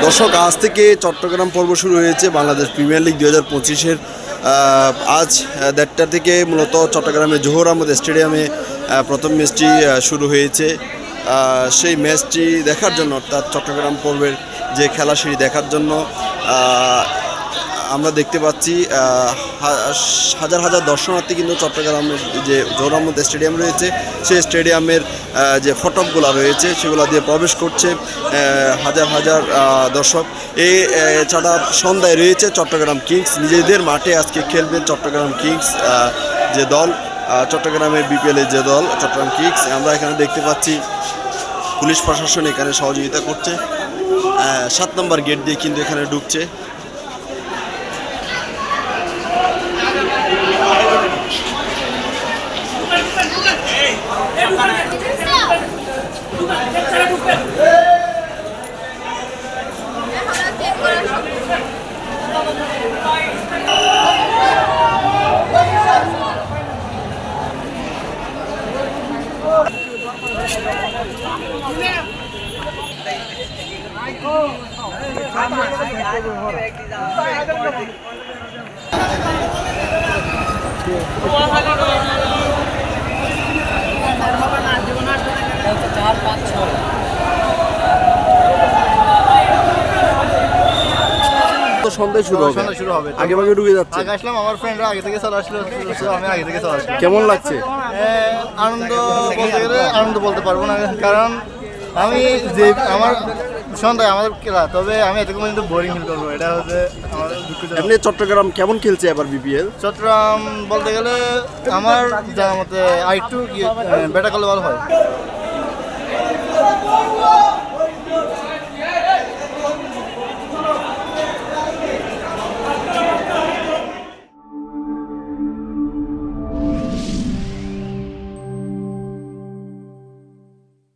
দর্শক, আজ থেকে চট্টগ্রাম পর্ব শুরু হয়েছে বাংলাদেশ প্রিমিয়ার লিগ 2025-এর। আজ 1:30টা থেকে মূলত চট্টগ্রামের জোহর আহমদ স্টেডিয়ামে প্রথম ম্যাচটি শুরু হয়েছে। সেই ম্যাচটি দেখার জন্য, অর্থাৎ চট্টগ্রাম পর্বের যে খেলা সেটি দেখার জন্য আমরা দেখতে পাচ্ছি হাজার হাজার দর্শনার্থী কিন্তু চট্টগ্রামের যে জোহর আহমদ স্টেডিয়াম রয়েছে সেই স্টেডিয়ামের যে ফটকগুলো রয়েছে সেগুলো দিয়ে প্রবেশ করছে হাজার হাজার দর্শক। এছাড়া সন্ধ্যায় রয়েছে চট্টগ্রাম কিংস, নিজেদের মাঠে আজকে খেলবেন চট্টগ্রাম কিংস যে দল, চট্টগ্রামের বিপিএলের যে দল চট্টগ্রাম কিংস। আমরা এখানে দেখতে পাচ্ছি পুলিশ প্রশাসন এখানে সহযোগিতা করছে, 7 নম্বর গেট দিয়ে কিন্তু এখানে ঢুকছে। সন্ধ্যায় শুরু হবে, আগে ভাগে ঢুকে যাচ্ছে। আগে আসলাম, আমার ফ্রেন্ডরা আগে থেকে চলে আসলো, আমি আগে থেকে চলে আসলাম। কেমন লাগছে? আনন্দ বলতে গেলে আনন্দ বলতে পারবো না, কারণ আমি যে আমার সন্ধ্যায় আমাদের খেলা, তবে আমি এতক্ষণ পর্যন্ত বোরিং ফিল করবো, এটা হচ্ছে আমার দুঃখজনক। এমনি চট্টগ্রাম কেমন খেলছে এবার বিপিএল? চট্টগ্রাম বলতে গেলে আমার জানার মতে আরেকটু বেটার করলে ভালো হয়।